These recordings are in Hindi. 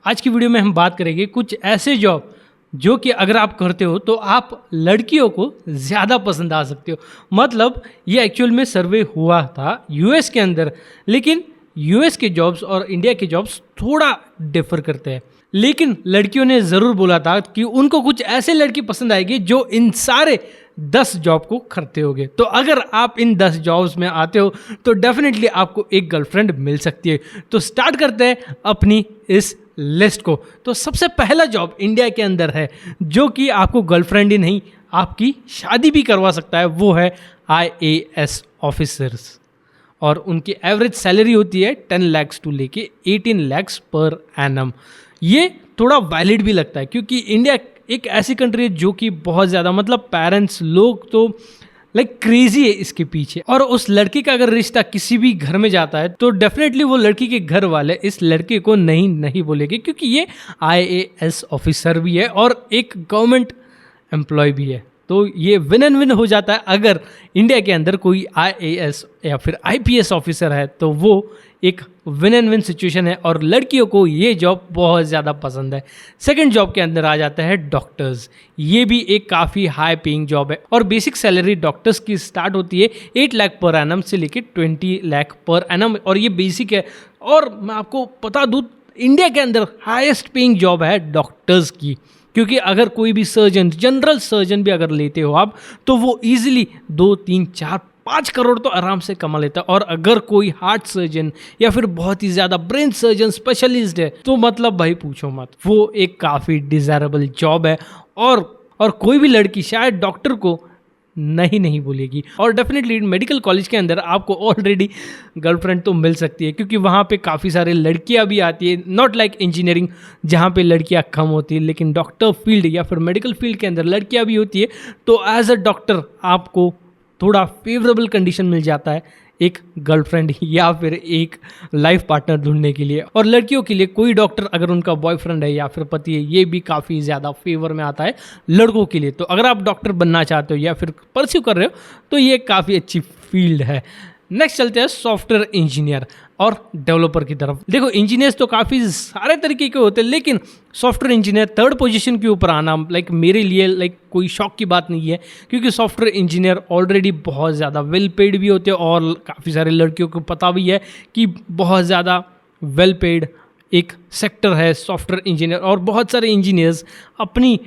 आज की वीडियो में हम बात करेंगे कुछ ऐसे जॉब जो कि अगर आप करते हो तो आप लड़कियों को ज़्यादा पसंद आ सकते हो। मतलब ये एक्चुअल में सर्वे हुआ था यूएस के अंदर, लेकिन यूएस के जॉब्स और इंडिया के जॉब्स थोड़ा डिफर करते हैं। लेकिन लड़कियों ने ज़रूर बोला था कि उनको कुछ ऐसे लड़की पसंद आएगी जो इन सारे 10 जॉब को करते होगे। तो अगर आप इन 10 जॉब्स में आते हो तो डेफिनेटली आपको एक गर्लफ्रेंड मिल सकती है। तो स्टार्ट करते हैं अपनी इस लिस्ट को। तो सबसे पहला जॉब इंडिया के अंदर है जो कि आपको गर्लफ्रेंड ही नहीं आपकी शादी भी करवा सकता है, वो है IAS ऑफिसर्स। और उनकी एवरेज सैलरी होती है 10 lakhs टू लेके 18 lakhs पर एनम। ये थोड़ा वैलिड भी लगता है क्योंकि इंडिया एक ऐसी कंट्री है जो कि बहुत ज़्यादा मतलब पेरेंट्स लोग तो लाइक क्रेजी है इसके पीछे। और उस लड़की का अगर रिश्ता किसी भी घर में जाता है तो डेफिनेटली वो लड़की के घर वाले इस लड़के को नहीं बोलेंगे क्योंकि ये IAS ऑफिसर भी है और एक गवर्नमेंट एम्प्लॉय भी है। तो ये विन एंड विन हो जाता है। अगर इंडिया के अंदर कोई IAS या फिर IPS ऑफिसर है तो वो एक विन एंड विन सिचुएशन है और लड़कियों को ये जॉब बहुत ज़्यादा पसंद है। सेकंड जॉब के अंदर आ जाता है डॉक्टर्स। ये भी एक काफ़ी हाई पेइंग जॉब है और बेसिक सैलरी डॉक्टर्स की स्टार्ट होती है 8 लाख पर एनम से लेके 20 लाख पर एनम, और ये बेसिक है। और मैं आपको बता दूँ इंडिया के अंदर हाईएस्ट पेइंग जॉब है डॉक्टर्स की, क्योंकि अगर कोई भी सर्जन, जनरल सर्जन भी अगर लेते हो आप तो वो ईजिली 2, 3, 4, 5 करोड़ तो आराम से कमा लेता है। और अगर कोई हार्ट सर्जन या फिर बहुत ही ज़्यादा ब्रेन सर्जन स्पेशलिस्ट है तो मतलब भाई पूछो मत, वो एक काफ़ी डिज़ायरेबल जॉब है। और कोई भी लड़की शायद डॉक्टर को नहीं बोलेगी। और डेफिनेटली मेडिकल कॉलेज के अंदर आपको ऑलरेडी गर्लफ्रेंड तो मिल सकती है क्योंकि वहाँ पे काफ़ी सारे लड़कियाँ भी आती है। नॉट लाइक इंजीनियरिंग जहाँ पे लड़कियाँ कम होती है, लेकिन डॉक्टर फील्ड या फिर मेडिकल फील्ड के अंदर लड़कियाँ भी होती है। तो एज अ डॉक्टर आपको थोड़ा फेवरेबल कंडीशन मिल जाता है एक गर्लफ्रेंड या फिर एक लाइफ पार्टनर ढूंढने के लिए। और लड़कियों के लिए कोई डॉक्टर अगर उनका बॉयफ्रेंड है या फिर पति है, ये भी काफ़ी ज़्यादा फेवर में आता है लड़कों के लिए। तो अगर आप डॉक्टर बनना चाहते हो या फिर परस्यू कर रहे हो तो ये काफ़ी अच्छी फील्ड है। नेक्स्ट चलते हैं सॉफ्टवेयर इंजीनियर और डेवलपर की तरफ। देखो इंजीनियर्स तो काफ़ी सारे तरीके के होते हैं, लेकिन सॉफ्टवेयर इंजीनियर 3rd पोजीशन के ऊपर आना लाइक मेरे लिए लाइक कोई शौक की बात नहीं है, क्योंकि सॉफ्टवेयर इंजीनियर ऑलरेडी बहुत ज़्यादा वेल पेड भी होते हैं और काफ़ी सारे लड़कियों को पता भी है कि बहुत ज़्यादा वेल पेड एक सेक्टर है सॉफ्टवेयर इंजीनियर। और बहुत सारे इंजीनियर्स अपनी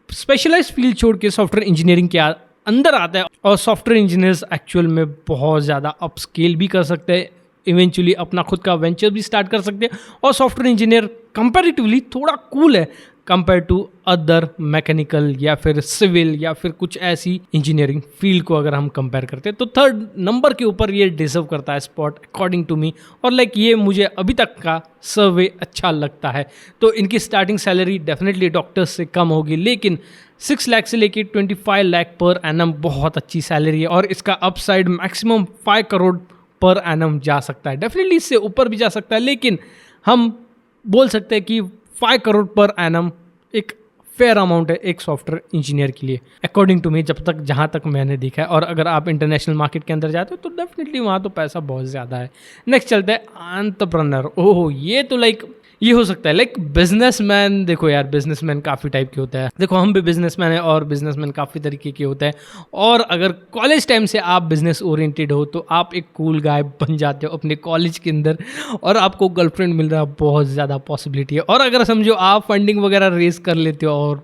स्पेशलाइज फील्ड छोड़ के सॉफ्टवेयर इंजीनियरिंग के अंदर आता है और सॉफ्टवेयर इंजीनियर्स एक्चुअल में बहुत ज़्यादा अपस्केल भी कर सकते हैं, इवेंचुअली अपना खुद का वेंचर भी स्टार्ट कर सकते हैं। और सॉफ्टवेयर इंजीनियर कंपैरेटिवली थोड़ा कूल है कंपेयर टू अदर मैकेनिकल या फिर सिविल या फिर कुछ ऐसी इंजीनियरिंग फील्ड को अगर हम कंपेयर करते हैं। तो 3rd नंबर के ऊपर ये डिजर्व करता है स्पॉट अकॉर्डिंग टू मी। और लाइक ये मुझे अभी तक का सर्वे अच्छा लगता है। तो इनकी स्टार्टिंग सैलरी डेफिनेटली डॉक्टर्स से कम होगी, लेकिन 6 लाख से लेके 25 लाख पर एनम बहुत अच्छी सैलरी है। और इसका upside maximum 5 crore per annum जा सकता है। डेफिनेटली इससे ऊपर भी जा सकता है, लेकिन हम बोल सकते हैं कि 5 करोड़ पर एनम एक फेयर अमाउंट है एक सॉफ्टवेयर इंजीनियर के लिए अकॉर्डिंग टू मी, जहाँ तक मैंने देखा है। और अगर आप इंटरनेशनल मार्केट के अंदर जाते हो तो डेफिनेटली वहाँ तो पैसा बहुत ज़्यादा है। नेक्स्ट चलता है एंटरप्रेन्योर। ओह ये तो लाइक ये हो सकता है लाइक बिजनेसमैन। देखो यार बिजनेसमैन काफ़ी टाइप के होता है। देखो हम भी बिजनेसमैन हैं और बिजनेसमैन काफ़ी तरीके के होते हैं। और अगर कॉलेज टाइम से आप बिजनेस ओरिएंटेड हो तो आप एक कूल गाय बन जाते हो अपने कॉलेज के अंदर और आपको गर्लफ्रेंड मिल रहा है, बहुत ज़्यादा पॉसिबिलिटी है। और अगर समझो आप फंडिंग वगैरह रेस कर लेते हो और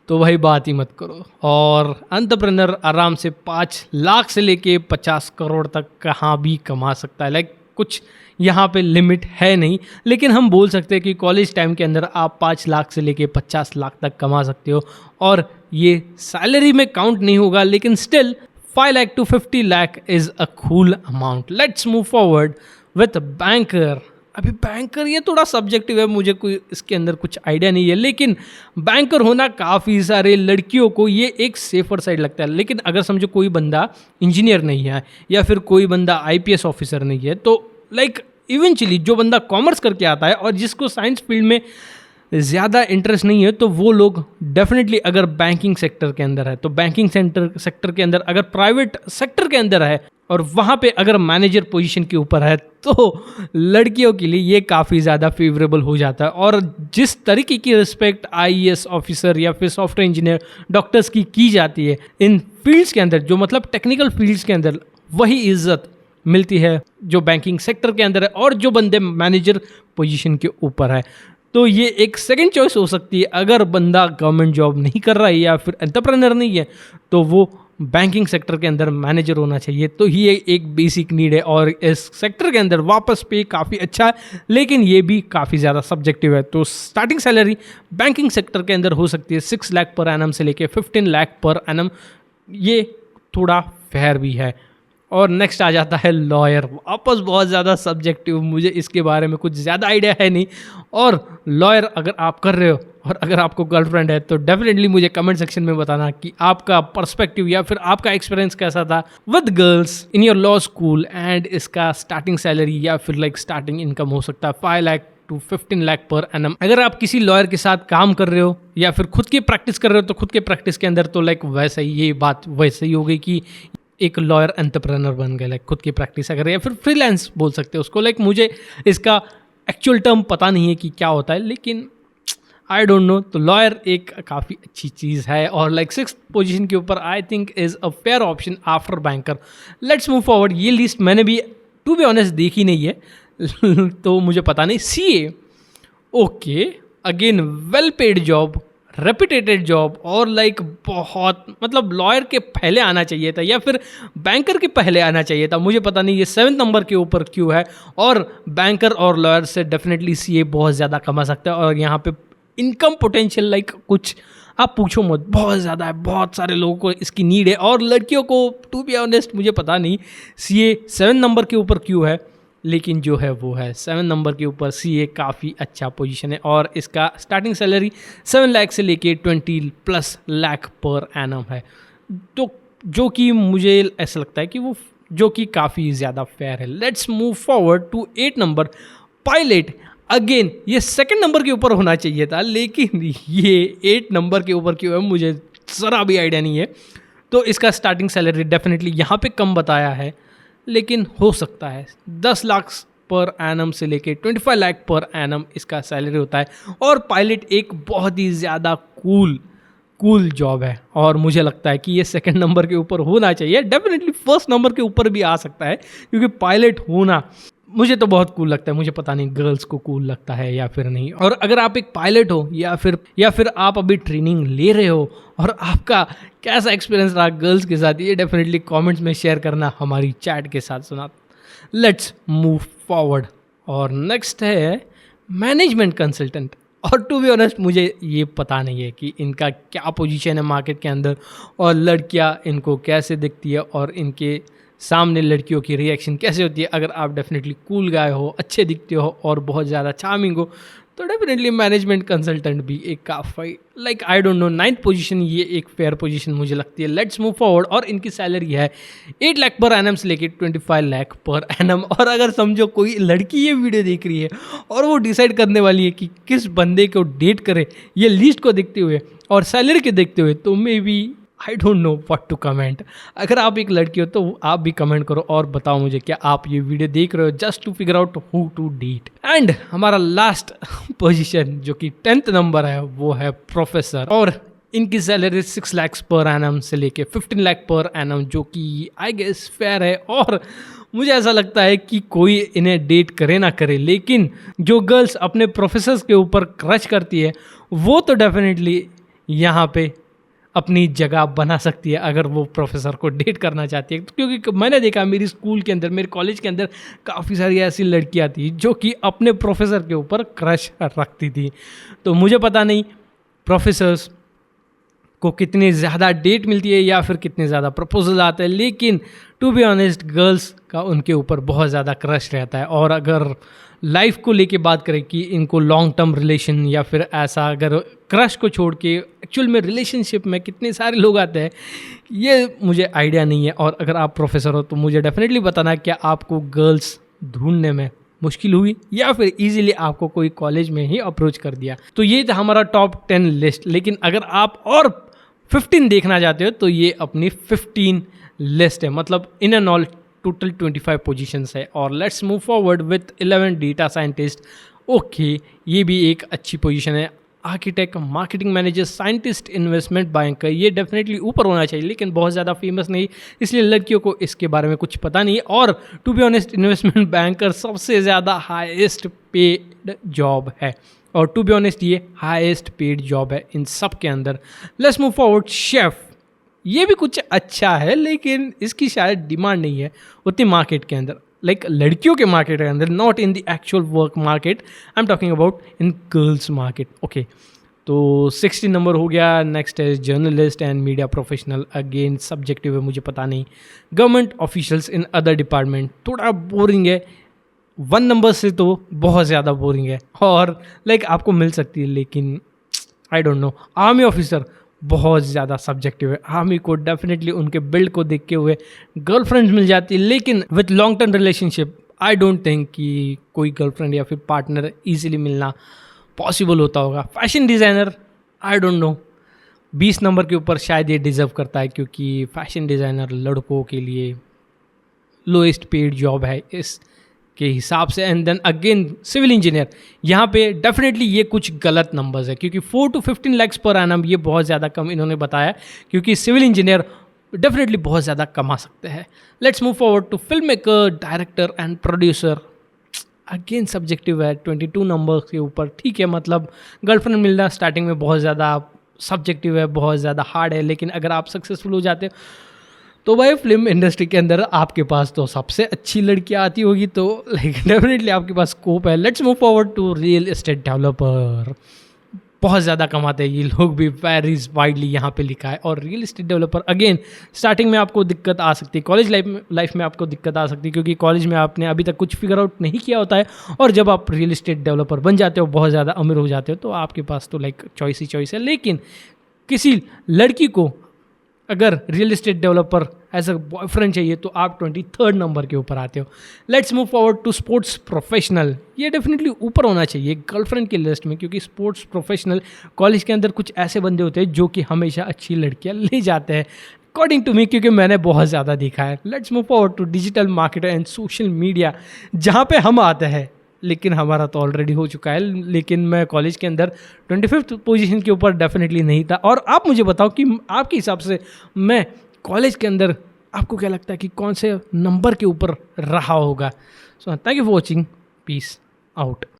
तो भाई बात ही मत करो। और एंटरप्रेन्योर आराम से 5 लाख से लेके 50 करोड़ तक कहाँ भी कमा सकता है। लाइक कुछ यहाँ पे लिमिट है नहीं, लेकिन हम बोल सकते हैं कि कॉलेज टाइम के अंदर आप 5 लाख से लेके 50 लाख तक कमा सकते हो। और ये सैलरी में काउंट नहीं होगा, लेकिन still 5 lakh to 50 lakh is a cool amount. Let's move forward with banker. अभी बैंकर ये थोड़ा सब्जेक्टिव है, मुझे कोई इसके अंदर कुछ आइडिया नहीं है, लेकिन बैंकर होना काफ़ी सारे लड़कियों को ये एक सेफर साइड लगता है। लेकिन अगर समझो कोई बंदा इंजीनियर नहीं है या फिर कोई बंदा IPS ऑफिसर नहीं है, तो लाइक इवेंचुअली जो बंदा कॉमर्स करके आता है और जिसको साइंस फील्ड में ज़्यादा इंटरेस्ट नहीं है, तो वो लोग डेफिनेटली अगर बैंकिंग सेक्टर के अंदर है तो बैंकिंग सेक्टर के अंदर, अगर प्राइवेट सेक्टर के अंदर है और वहाँ पे अगर मैनेजर पोजीशन के ऊपर है तो लड़कियों के लिए ये काफ़ी ज़्यादा फेवरेबल हो जाता है। और जिस तरीके की रिस्पेक्ट आईएएस ऑफिसर या फिर सॉफ्टवेयर इंजीनियर, डॉक्टर्स की जाती है इन फील्ड्स के अंदर, जो मतलब टेक्निकल फील्ड्स के अंदर, वही इज्जत मिलती है जो बैंकिंग सेक्टर के अंदर है और जो बंदे मैनेजर पोजीशन के ऊपर है। तो ये एक सेकंड चॉइस हो सकती है। अगर बंदा गवर्नमेंट जॉब नहीं कर रहा है या फिर एंटरप्रेन्योर नहीं है तो वो बैंकिंग सेक्टर के अंदर मैनेजर होना चाहिए। तो ये एक बेसिक नीड है और इस सेक्टर के अंदर वापस पे काफ़ी अच्छा है, लेकिन ये भी काफ़ी ज़्यादा सब्जेक्टिव है। तो स्टार्टिंग सैलरी बैंकिंग सेक्टर के अंदर हो सकती है 6 लाख पर एनम से लेके 15 लाख पर एनम, ये थोड़ा फेयर भी है। और नेक्स्ट आ जाता है लॉयर, वापस बहुत ज़्यादा सब्जेक्टिव, मुझे इसके बारे में कुछ ज़्यादा आइडिया है नहीं। और लॉयर अगर आप कर रहे हो और अगर आपको गर्लफ्रेंड है तो डेफिनेटली मुझे कमेंट सेक्शन में बताना कि आपका पर्सपेक्टिव या फिर आपका एक्सपीरियंस कैसा था with girls in your law school. And इसका स्टार्टिंग सैलरी या फिर लाइक स्टार्टिंग इनकम हो सकता है 5 lakh to 15 lakh per annum. अगर आप किसी लॉयर के साथ काम कर रहे हो या फिर खुद की प्रैक्टिस कर रहे हो तो खुद के प्रैक्टिस के अंदर तो लाइक वैसे ही ये बात वैसे ही हो गई कि एक लॉयर एंटरप्रेन्योर बन गए, लाइक खुद की प्रैक्टिस अगर, या फिर फ्रीलांस बोल सकते हो उसको। लाइक मुझे इसका एक्चुअल टर्म पता नहीं है कि क्या होता है, लेकिन आई डोंट नो। तो लॉयर एक काफ़ी अच्छी चीज़ है और लाइक 6th पोजीशन के ऊपर I think is a fair option after banker. Let's move forward. ये लिस्ट मैंने भी टू बी ऑनेस्ट देखी नहीं है तो मुझे पता नहीं। CA, okay, again well paid job, reputed job और लाइक बहुत, मतलब लॉयर के पहले आना चाहिए था या फिर बैंकर के पहले आना चाहिए था। मुझे पता नहीं ये 7th नंबर के ऊपर क्यों है। और बैंकर और लॉयर से डेफिनेटली सीए बहुत ज़्यादा कमा सकता है और यहाँ पे इनकम पोटेंशियल लाइक कुछ आप पूछो मत, बहुत ज़्यादा है। बहुत सारे लोगों को इसकी नीड है और लड़कियों को टू बी ऑनेस्ट मुझे पता नहीं सीए 7 नंबर के ऊपर क्यों है, लेकिन जो है वो है 7 नंबर के ऊपर सीए काफ़ी अच्छा पोजीशन है और इसका स्टार्टिंग सैलरी 7 लाख से लेके 20+ लाख पर एनम है। तो जो कि मुझे ऐसा लगता है कि वो जो कि काफ़ी ज़्यादा फेयर है। Let's move forward to 8 number, pilot. Again ये 2nd नंबर के ऊपर होना चाहिए था, लेकिन ये 8 नंबर के ऊपर क्यों है मुझे ज़रा भी आइडिया नहीं है। तो इसका स्टार्टिंग सैलरी डेफिनेटली यहाँ पे कम बताया है, लेकिन हो सकता है 10 लाख पर एनम से लेके 25 लाख पर एनम इसका सैलरी होता है। और पायलट एक बहुत ही ज़्यादा कूल जॉब है और मुझे लगता है कि ये 2nd नंबर के ऊपर होना चाहिए। डेफिनेटली 1st नंबर के ऊपर भी आ सकता है क्योंकि पायलट होना मुझे तो बहुत कूल लगता है। मुझे पता नहीं गर्ल्स को कूल लगता है या फिर नहीं। और अगर आप एक पायलट हो या फिर आप अभी ट्रेनिंग ले रहे हो और आपका कैसा एक्सपीरियंस रहा गर्ल्स के साथ, ये डेफिनेटली कमेंट्स में शेयर करना, हमारी चैट के साथ सुना। लेट्स मूव फॉरवर्ड और नेक्स्ट है मैनेजमेंट कंसल्टेंट। और टू बी ऑनेस्ट मुझे ये पता नहीं है कि इनका क्या पोजीशन है मार्केट के अंदर और लड़कियां इनको कैसे दिखती है और इनके सामने लड़कियों की रिएक्शन कैसे होती है। अगर आप डेफिनेटली कूल गाय हो, अच्छे दिखते हो और बहुत ज़्यादा चार्मिंग हो तो डेफिनेटली मैनेजमेंट कंसल्टेंट भी एक काफ़ी like I don't no 9th position, ये एक फेयर पोजीशन मुझे लगती है। लेट्स मूव फॉरवर्ड और इनकी सैलरी है 8 लाख पर एनम से लेके 25 लाख पर एनम। और अगर समझो कोई लड़की ये वीडियो देख रही है और वो डिसाइड करने वाली है कि किस बंदे को डेट करे ये लिस्ट को देखते हुए और सैलरी के देखते हुए, तो maybe I don't know what to comment. अगर आप एक लड़की हो तो आप भी कमेंट करो और बताओ मुझे क्या आप ये वीडियो देख रहे हो just to figure out who to date. And हमारा लास्ट पोजीशन जो कि 10th नंबर है वो है प्रोफेसर और इनकी सैलरी 6 लाख पर एनम से लेके 15 लाख पर एनम, जो कि आई गेस फेयर है। और मुझे ऐसा लगता है कि कोई इन्हें डेट करे ना करे, लेकिन जो गर्ल्स अपने प्रोफेसर्स के ऊपर क्रश करती है वो तो डेफिनेटली यहाँ पे अपनी जगह बना सकती है अगर वो प्रोफेसर को डेट करना चाहती है। क्योंकि मैंने देखा मेरी स्कूल के अंदर, मेरे कॉलेज के अंदर काफ़ी सारी ऐसी लड़कियां थी जो कि अपने प्रोफेसर के ऊपर क्रश रखती थी। तो मुझे पता नहीं प्रोफेसर्स को कितनी ज़्यादा डेट मिलती है या फिर कितने ज़्यादा प्रपोजल आते हैं, लेकिन टू बी ऑनेस्ट गर्ल्स का उनके ऊपर बहुत ज़्यादा क्रश रहता है। और अगर लाइफ को लेके बात करें कि इनको लॉन्ग टर्म रिलेशन या फिर ऐसा, अगर क्रश को छोड़ के एक्चुअल में रिलेशनशिप में कितने सारे लोग आते हैं ये मुझे आइडिया नहीं है। और अगर आप प्रोफेसर हो तो मुझे डेफिनेटली बताना क्या आपको गर्ल्स ढूंढने में मुश्किल हुई या फिर इजीली आपको कोई कॉलेज में ही अप्रोच कर दिया। तो ये था हमारा टॉप 10 लिस्ट। लेकिन अगर आप और 15 देखना चाहते हो तो ये अपनी 15 लिस्ट है, मतलब in and all total 25 positions है। और let's move forward with 11 data scientist. Okay, ये भी एक अच्छी पोजीशन है। Architect, marketing manager, scientist, investment banker, ये डेफिनेटली ऊपर होना चाहिए, लेकिन बहुत ज़्यादा फेमस नहीं, इसलिए लड़कियों को इसके बारे में कुछ पता नहीं है। और to be honest, investment banker सबसे ज़्यादा हाईएस्ट पेड जॉब है, और टू बी ऑनेस्ट ये हाईएस्ट पेड जॉब है इन सब के अंदर। लेट्स मूव फॉरवर्ड, शेफ, ये भी कुछ अच्छा है, लेकिन इसकी शायद डिमांड नहीं है उतनी मार्केट के अंदर, लाइक लड़कियों के मार्केट के अंदर, not in the actual work market, I am talking about in girls market. Okay, तो 60 नंबर हो गया। नेक्स्ट है journalist and media professional, again subjective है, मुझे पता नहीं। Government officials in other department, थोड़ा बोरिंग है, 1 नंबर से तो बहुत ज़्यादा बोरिंग है, और लाइक आपको मिल सकती है, लेकिन आई डोंट नो। आर्मी ऑफिसर बहुत ज़्यादा सब्जेक्टिव है, आर्मी को डेफिनेटली उनके बिल्ड को देखते हुए गर्लफ्रेंड्स मिल जाती है, लेकिन with long term relationship I don't think कि कोई गर्लफ्रेंड या फिर पार्टनर ईजिली मिलना पॉसिबल होता होगा। Fashion designer, I don't no, 20 number के ऊपर शायद ये डिज़र्व करता है, क्योंकि फैशन डिज़ाइनर लड़कों के लिए लोएस्ट पेड जॉब है इस के हिसाब से। And then again civil engineer, यहाँ पे डेफिनेटली ये कुछ गलत नंबर्स है, क्योंकि 4 to 15 lakhs पर एनम ये बहुत ज़्यादा कम इन्होंने बताया, क्योंकि सिविल इंजीनियर डेफिनेटली बहुत ज़्यादा कमा सकते हैं। Let's move forward to film maker, director and producer, again subjective है, 22 नंबर के ऊपर, ठीक है, मतलब गर्लफ्रेंड मिलना स्टार्टिंग में बहुत ज़्यादा सब्जेक्टिव है, बहुत ज़्यादा हार्ड है, लेकिन अगर आप सक्सेसफुल हो जाते हो तो भाई फिल्म इंडस्ट्री के अंदर आपके पास तो सबसे अच्छी लड़कियां आती होगी, तो लाइक डेफिनेटली आपके पास स्कोप है। Let's move forward to real estate developer, बहुत ज़्यादा कमाते हैं ये लोग भी, वेरीज वाइडली यहाँ पे लिखा है। और real estate developer again starting में आपको दिक्कत आ सकती है, कॉलेज लाइफ में आपको दिक्कत आ सकती है, क्योंकि कॉलेज में आपने अभी तक कुछ फिगर आउट नहीं किया होता है, और जब आप रियल एस्टेट डेवलपर बन जाते हो, बहुत ज़्यादा अमीर हो जाते हो, तो आपके पास तो लाइक चॉइस ही चॉइस है। लेकिन किसी लड़की को अगर real estate developer as a boyfriend चाहिए तो आप 23rd नंबर के ऊपर आते हो। Let's move forward to sports professional, ये डेफिनेटली ऊपर होना चाहिए गर्लफ्रेंड की लिस्ट में, क्योंकि स्पोर्ट्स प्रोफेशनल कॉलेज के अंदर कुछ ऐसे बंदे होते हैं जो कि हमेशा अच्छी लड़कियां ले जाते हैं, अकॉर्डिंग टू मी, क्योंकि मैंने बहुत ज़्यादा देखा है। Let's move forward to digital marketer and social media, जहाँ पे हम आते हैं, लेकिन हमारा तो ऑलरेडी हो चुका है, लेकिन मैं कॉलेज के अंदर 25th पोजीशन के ऊपर डेफिनेटली नहीं था। और आप मुझे बताओ कि आपके हिसाब से मैं कॉलेज के अंदर, आपको क्या लगता है कि कौन से नंबर के ऊपर रहा होगा? So thank you for watching, peace out.